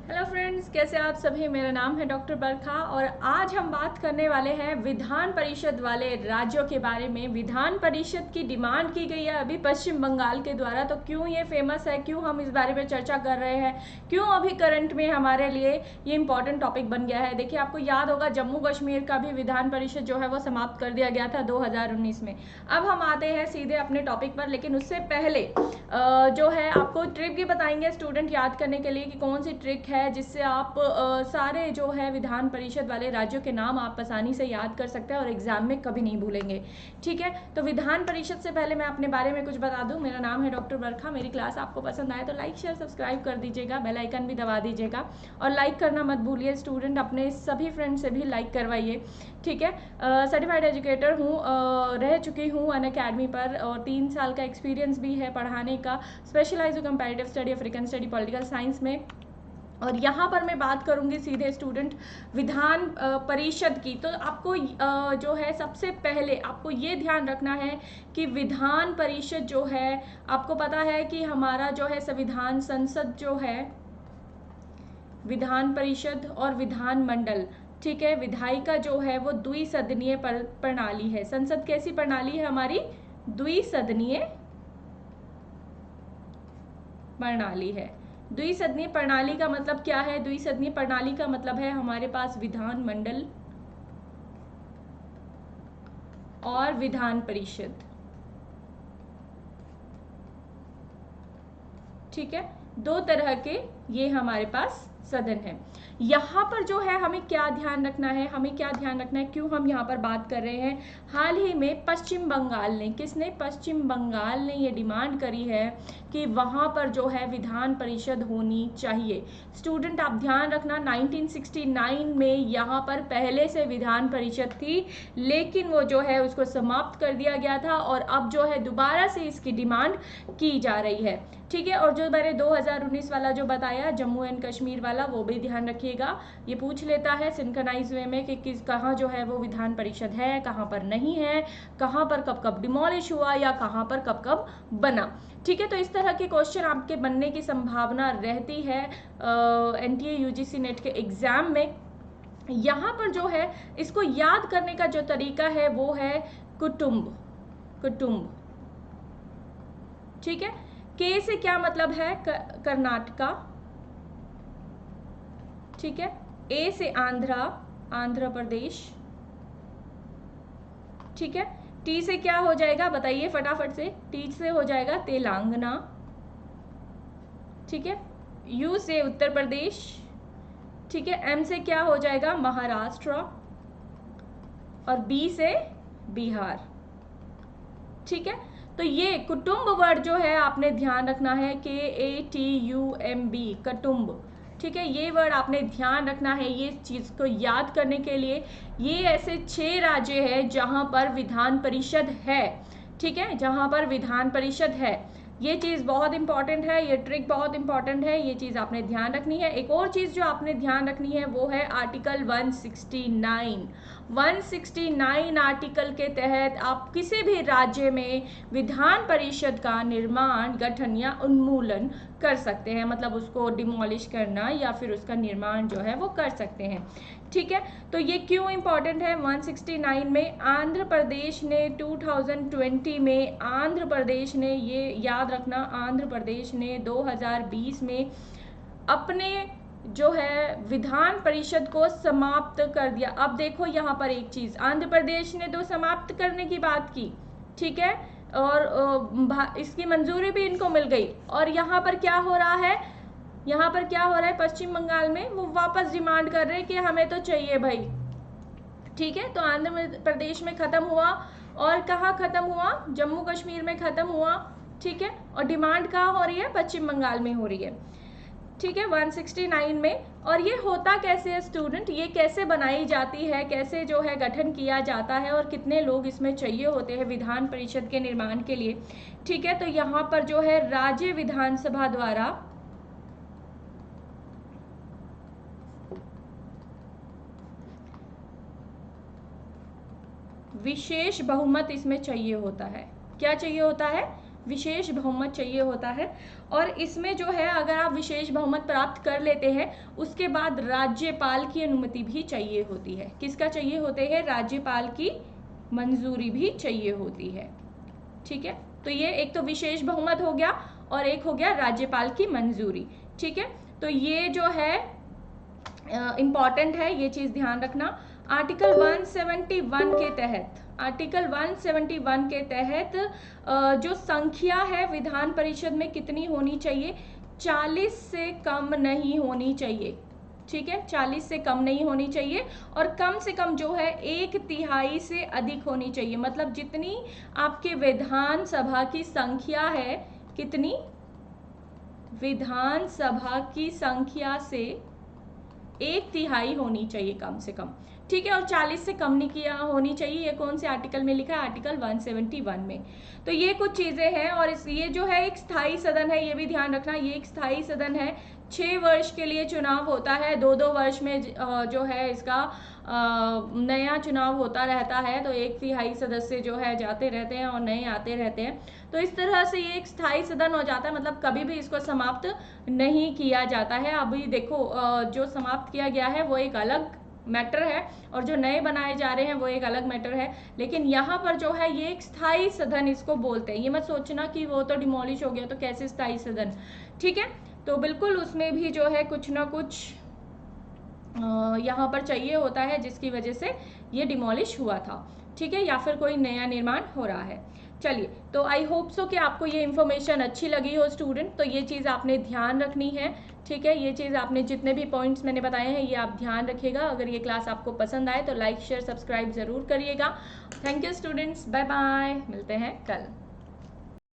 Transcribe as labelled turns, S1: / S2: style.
S1: Hello friends, कैसे आप सभी। मेरा नाम है डॉक्टर बरखा और आज हम बात करने वाले हैं विधान परिषद वाले राज्यों के बारे में। विधान परिषद की डिमांड की गई है अभी पश्चिम बंगाल के द्वारा, तो क्यों ये फेमस है, क्यों हम इस बारे में चर्चा कर रहे हैं, क्यों अभी करंट में हमारे लिए ये इंपॉर्टेंट टॉपिक बन गया है। देखिए, आपको याद होगा जम्मू कश्मीर का भी विधान परिषद जो है वो समाप्त कर दिया गया था 2019 में। अब हम आते हैं सीधे अपने टॉपिक पर, लेकिन उससे पहले जो है आपको ट्रिक भी बताएंगे स्टूडेंट याद करने के लिए कि कौन सी ट्रिक है जिससे आप सारे जो है विधान परिषद वाले राज्यों के नाम आप आसानी से याद कर सकते हैं और एग्जाम में कभी नहीं भूलेंगे। ठीक है, तो विधान परिषद से पहले मैं अपने बारे में कुछ बता दूं। मेरा नाम है डॉक्टर बरखा। मेरी क्लास आपको पसंद आए तो लाइक शेयर सब्सक्राइब कर दीजिएगा, बेल आइकन भी दबा दीजिएगा और लाइक करना मत भूलिए स्टूडेंट, अपने सभी फ्रेंड से भी लाइक करवाइए। ठीक है, सर्टिफाइड एजुकेटर हूँ, रह चुकी हूँ अनअकैडमी पर और 3 साल का एक्सपीरियंस भी है पढ़ाने का। Specialize comparative study, African study, political science में। और यहाँ पर मैं बात करूँगी सीधे स्टूडेंट विधान परिषद की। तो आपको जो है सबसे पहले आपको ये ध्यान रखना है कि विधान परिषद जो है, आपको पता है कि हमारा जो है संविधान संसद जो है, विधान परिषद और विधान मंडल, ठीक है, विधायिका जो है वो द्विसदनीय प्रणाली है। संसद कैसी प्रणाली है हमारी? द्विसदनीय प्रणाली है। द्विसदनीय प्रणाली का मतलब क्या है? द्विसदनीय प्रणाली का मतलब है हमारे पास विधान मंडल और विधान परिषद। ठीक है, दो तरह के ये हमारे पास सदन है। यहाँ पर जो है हमें क्या ध्यान रखना है, क्यों हम यहाँ पर बात कर रहे हैं? हाल ही में पश्चिम बंगाल ने, किसने? पश्चिम बंगाल ने ये डिमांड करी है कि वहाँ पर जो है विधान परिषद होनी चाहिए। स्टूडेंट आप ध्यान रखना, 1969 में यहाँ पर पहले से विधान परिषद थी, लेकिन वो जो है उसको समाप्त कर दिया गया था और अब जो है दोबारा से इसकी डिमांड की जा रही है। ठीक है, और जो मैंने 2019 वाला जो बताया जम्मू एंड कश्मीर वाला, वो भी ध्यान रखिएगा। ये पूछ लेता है सिंक्रोनाइज वे में कि कहाँ जो है वो विधान परिषद है, कहाँ पर नहीं है, कहाँ पर कब कब डिमोलिश हुआ या कहाँ पर कब कब बना। ठीक है, तो इस तरह के क्वेश्चन आपके बनने की संभावना रहती है NTA UGC नेट के एग्जाम में। यहाँ पर जो है इसको याद करने का जो तरीका है वो है कुटुंब। ठीक है, के से क्या मतलब है? कर्नाटका। ठीक है, ए से आंध्र प्रदेश। ठीक है, टी से क्या हो जाएगा बताइए फटाफट से? टी से हो जाएगा तेलंगाना। ठीक है, यू से उत्तर प्रदेश। ठीक है, एम से क्या हो जाएगा? महाराष्ट्र। और बी से बिहार। ठीक है, तो ये कुटुंब वर्ड जो है आपने ध्यान रखना है, KATUMB, कुटुंब। ठीक है, ये वर्ड आपने ध्यान रखना है ये चीज को याद करने के लिए। ये ऐसे 6 राज्य है जहां पर विधान परिषद है। ठीक है, जहां पर विधान परिषद है। ये चीज़ बहुत इंपॉर्टेंट है, ये ट्रिक बहुत इंपॉर्टेंट है, ये चीज़ आपने ध्यान रखनी है। एक और चीज़ जो आपने ध्यान रखनी है वो है आर्टिकल 169 आर्टिकल के तहत आप किसी भी राज्य में विधान परिषद का निर्माण, गठन या उन्मूलन कर सकते हैं, मतलब उसको डिमोलिश करना या फिर उसका निर्माण जो है वो कर सकते हैं। ठीक है, तो ये क्यों इंपॉर्टेंट है? 169 में आंध्र प्रदेश ने 2020 में, आंध्र प्रदेश ने, ये याद रखना, आंध्र प्रदेश ने 2020 में अपने जो है विधान परिषद को समाप्त कर दिया। अब देखो यहाँ पर एक चीज, आंध्र प्रदेश ने तो समाप्त करने की बात की, ठीक है, और इसकी मंजूरी भी इनको मिल गई। और यहाँ पर क्या हो रहा है? पश्चिम बंगाल में वो वापस डिमांड कर रहे हैं कि हमें तो चाहिए भाई। ठीक है, तो आंध्र प्रदेश में खत्म हुआ और कहाँ खत्म हुआ? जम्मू कश्मीर में खत्म हुआ। ठीक है, और डिमांड कहाँ हो रही है? पश्चिम बंगाल में हो रही है। ठीक है, 169 में। और ये होता कैसे है स्टूडेंट? ये कैसे बनाई जाती है, कैसे जो है गठन किया जाता है और कितने लोग इसमें चाहिए होते हैं विधान परिषद के निर्माण के लिए? ठीक है, तो यहाँ पर जो है राज्य विधानसभा द्वारा विशेष बहुमत इसमें चाहिए होता है। क्या चाहिए होता है? विशेष बहुमत चाहिए होता है। और इसमें जो है अगर आप विशेष बहुमत प्राप्त कर लेते हैं उसके बाद राज्यपाल की अनुमति भी चाहिए होती है। किसका चाहिए होते हैं? राज्यपाल की मंजूरी भी चाहिए होती है। ठीक है, तो ये एक तो विशेष बहुमत हो गया और एक हो गया राज्यपाल की मंजूरी। ठीक है, तो ये जो है इम्पॉर्टेंट है, ये चीज ध्यान रखना। आर्टिकल 171 के तहत, आर्टिकल 171 के तहत जो संख्या है विधान परिषद में कितनी होनी चाहिए? 40 से कम नहीं होनी चाहिए। ठीक है, 40 से कम नहीं होनी चाहिए और कम से कम जो है 1/3 से अधिक होनी चाहिए। मतलब जितनी आपके विधान सभा की संख्या है, कितनी? विधान सभा की संख्या से 1/3 होनी चाहिए कम से कम। ठीक है, और 40 से कम नहीं किया होनी चाहिए। ये कौन से आर्टिकल में लिखा है? आर्टिकल 171 में। तो ये कुछ चीजें हैं। और ये जो है एक स्थायी सदन है, ये भी ध्यान रखना, ये एक स्थायी सदन है। 6 वर्ष के लिए चुनाव होता है, 2-2 वर्ष में जो है इसका नया चुनाव होता रहता है। तो 1/3 सदस्य जो है जाते रहते हैं और नए आते रहते हैं। तो इस तरह से ये एक स्थायी सदन हो जाता है, मतलब कभी भी इसको समाप्त नहीं किया जाता है। अभी देखो जो समाप्त किया गया है वो एक अलग मैटर है और जो नए बनाए जा रहे हैं वो एक अलग मैटर है। लेकिन यहाँ पर जो है ये एक स्थायी सदन इसको बोलते हैं। ये मत सोचना कि वो तो डिमोलिश हो गया तो कैसे स्थायी सदन। ठीक है, तो बिल्कुल उसमें भी जो है कुछ ना कुछ यहाँ पर चाहिए होता है जिसकी वजह से ये डिमोलिश हुआ था। ठीक है, या फिर कोई नया निर्माण हो रहा है। चलिए, तो आई होप सो कि आपको ये इन्फॉर्मेशन अच्छी लगी हो स्टूडेंट। तो ये चीज़ आपने ध्यान रखनी है। ठीक है, ये चीज़ आपने जितने भी पॉइंट्स मैंने बताए हैं ये आप ध्यान रखिएगा। अगर ये क्लास आपको पसंद आए तो लाइक शेयर सब्सक्राइब ज़रूर करिएगा। Thank you students, bye bye, मिलते हैं कल।